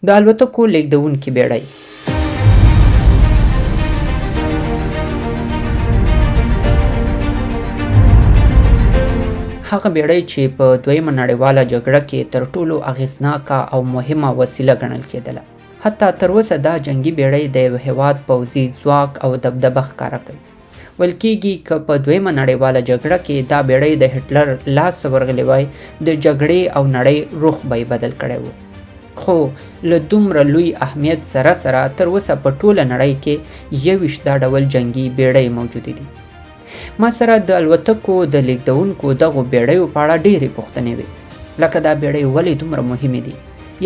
د الوتکو لیږدونکې بیړۍ هغه بیړۍ چې په دویمه نړیواله جګړه کې تر ټولو اغیزناکه او مهمه وسیله ګڼل کېدله. حتی تر اوسه دا جنگي بیړۍ د یو هیواد پوځي ځواک او دبدبه ښکاره کوي. ویل کېږي که په دویمه نړیواله جګړه کې دا بیړۍ د هټلر لاس ورغلی وای د جګړې او نړۍ رخ به یې بدل کړی و. خو له دومره لوی اهمیت سره سره تر اوسه په ټوله نړۍ کې 21 دا ډول جنگي بیړۍ موجودې دي. ما سره د الوتکو د لیږدونکو دغو بیړیو په اړه ډېرې پوښتنې وې، لکه دا بیړۍ ولې دومره مهمې دي،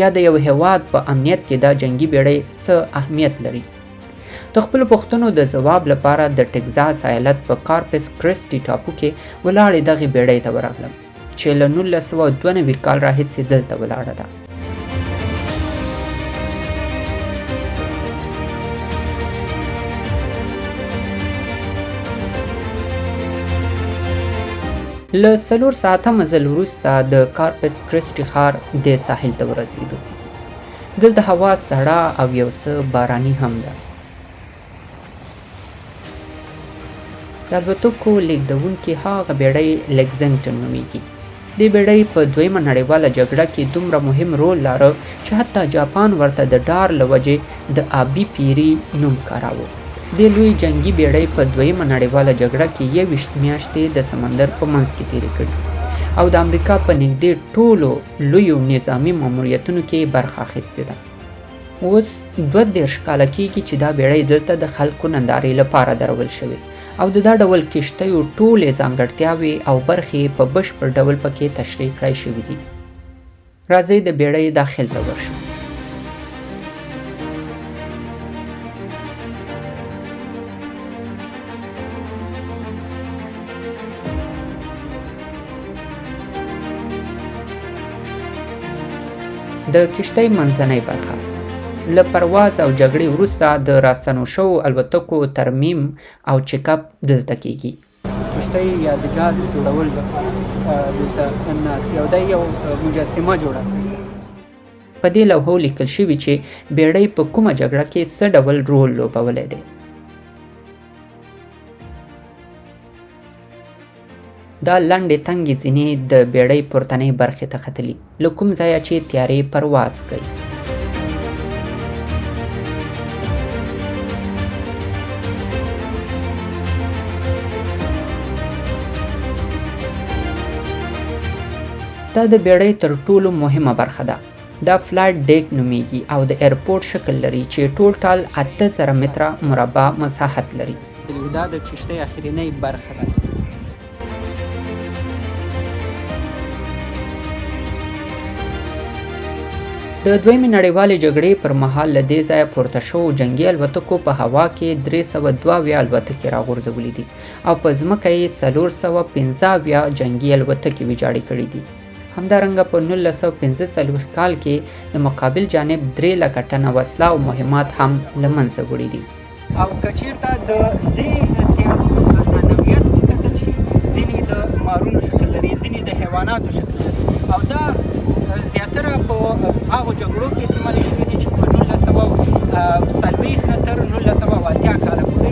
یا د یو هیواد په امنیت کې دا جنگي بیړۍ څه اهمیت لري. د خپلو پوښتنو د ځواب لپاره د ټکزاس ایالت په کارپس کرسټي ټاپو کې ولاړې دغې بیړۍ ته ورغلم چې له 1992 کال راهیسې دلته ولاړه ده. له 4 ساعته مزل وروسته د کارپس کرسټي ښار دې ساحل ته ورسېدو. دلته هوا سړه او یو څه باراني هم ده. د الوتکو لیږدونکې هغه بیړۍ لګزنګټن نومیږي. دې بیړۍ په دویمه نړیواله جګړه کې دومره مهم رول لاره چې حتی جاپان ورته د ډار له وجې د آبي پیري نوم کاراوه. دې لوی جنگي بیړۍ په دویمه نړیواله جګړه کې 21 میاشتې د سمندر په منځ کې تېرې کړې او د امریکا په نږدې ټولو لویو نظامي ماموریتونو کې برخه اخیستې ده. اوس 32 کاله کېږي چې دا بیړۍ دلته د خلکو نندارې لپاره درول شوې او د دا ډول کښتیو ټولې ځانګړتیاوې او برخې په بشپړ ډول پکې تشریح کړای شوي دي. راځئ د بیړۍ داخل ته ورشو. د کښتۍ منځنۍ برخه له پرواز او جګړې وروسته د راستنو شوو الوتکو ترمیم او چیک اپ دلته کیږي. کښتۍ یا د جهاز جوړول دلته ناست او دا یو مجسمه جوړه کړې ده. په دې لوحو لیکل شوي چې بیړۍ په کومه جګړه کې څه ډول رول لوبولی دی. دا لنډې تنګې زینې د بیړۍ پورتنۍ برخې ته ختلي، له کوم ځایه چې تیارې پرواز کوي. دا د بیړۍ تر ټولو مهمه برخه ده. دا فلایټ ډیک نومیږي او د ایرپورټ شکل لري چې ټوټال 8000 متره مربع مساحت لري. دا د کښتۍ اخرنۍ برخه ده. د دویمې نړیوالې جګړې پر مهال له دې ځایه پورته شوو جنګي الوتکو په هوا کې 322 الوتکې راغورځولې دي او په ځمکه یې 415 جنګي الوتکې ویجاړې کړې دي. همدارنګه په 1945 کال کې د مقابل جانب 3 لکه ټنه وسله او مهمات هم له منځه وړي دي. او که چېرته د دې تیارو نوعیت وکتل شي، ځینې د مارونو شکل لري، ځینې د حیواناتو شکل لري او دا زیاتره په هغو جګړو کې استعمالې شوي دي چې په 1940 تر 1980 کاله پورې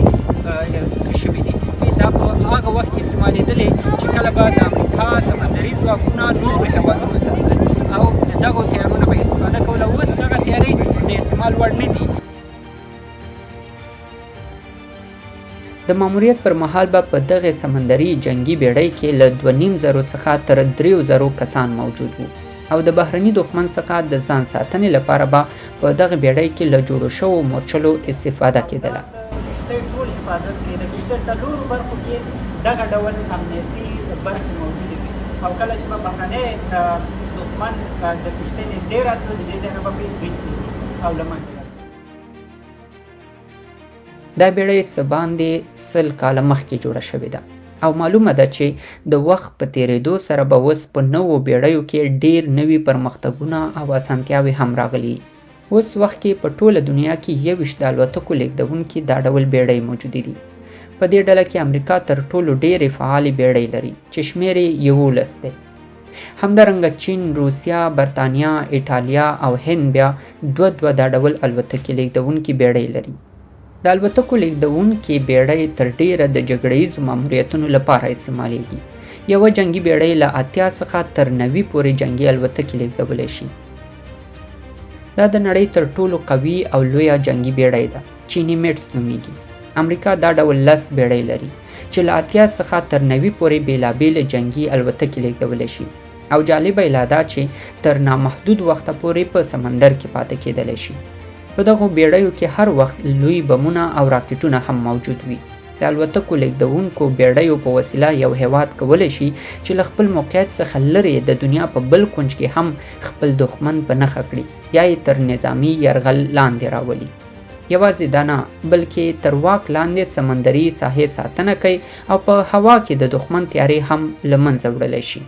شوي دي. دا په هغه وخت کې استعمالېدلې چې کله به د امریکا سمندري ځواکونه نورو هېوادونو ته او د دغو تیارونو به استفاده کوله. اوس دغه تیارې د استعمال وړ نه دي. د ماموریت پر مهال به په دغه سمندري جنگي بیړۍ کې له 2500 څخه تر 3000 کسان موجود وو او د بهرني دښمن څخه د ځان ساتنې لپاره به په دغه بیړۍ کې له جوړو شوو مورچلو استفاده کېدله. کښتۍ ټول حفاظت کوي. د کښتۍ څلورو برخو کې دغه ډول امنیتي برخې موجودې وي او کله چې به بهرنی دښمن د کښتۍ نږدې راتلو، د دې ځای نه به پرې برید کېږي او له منځه دا بیړۍ څه باندې 100 کاله مخکې جوړه شوې ده او معلومه ده چې د وخت په تیریدو سره به اوس په نوو بیړیو کې ډیر نوي پرمختګونه او اسانتیاوې هم راغلي. اوس وخت کې په ټوله دنیا کې 21 د الوتکو لیږدونکي دا ډول بیړۍ موجودې دي. په دې ډله کې امریکا تر ټولو ډیرې فعالې بیړۍ لري چې شمیر یې 11 دی. همدارنګه چین، روسیا، برطانیه، ایټالیا او هند بیا دوه دا ډول الوتکې لیږدونکي بیړۍ لري. د الوتکو لیږدونکي بیړۍ تر ډیره د جګړهیزو ماموریتونو لپاره استعمالیږي. یوه جنگي بیړۍ له 80 څخه تر 90 پورې جنگي الوتکې لیږدولی شي. دا د نړۍ تر ټولو قوي او لویه جنگي بیړۍ ده. چینی میټس نومیږي. امریکا دا ډول 10 بیړۍ لري چې له 80 څخه تر 90 پورې بیلابیلې جنگي الوتکې لیږدولی شي. او جالبه یې لا دا چې تر نامحدود وخته پورې په سمندر کې پاتې کېدلی شي. په دغو بیړیو کې هر وخت لوی بمونه او راکټونه هم موجود وي. د الوتکو لیږدونکو بیړیو په وسیله یو هیواد کولی شي چې له خپل موقعیت څخه لرې د دنیا په بل کونج کې هم خپل دښمن په نښه کړي یا یې تر نظامي یرغل لاندې راولي. یوازې دا نه بلکې تر واک لاندې سمندري ساحې ساتنه کوي او په هوا کې د دښمن تیارې هم له منځه وړلی شي.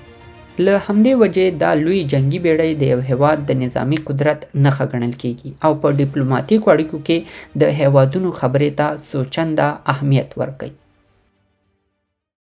له همدې وجې دا لوی جنگي بیړۍ د یو هیواد د نظامی قدرت نښه ګڼل کیږي او په ډیپلوماتیکو اړیکو کې د هیوادونو خبرې ته سوچنده اهمیت ورکوي.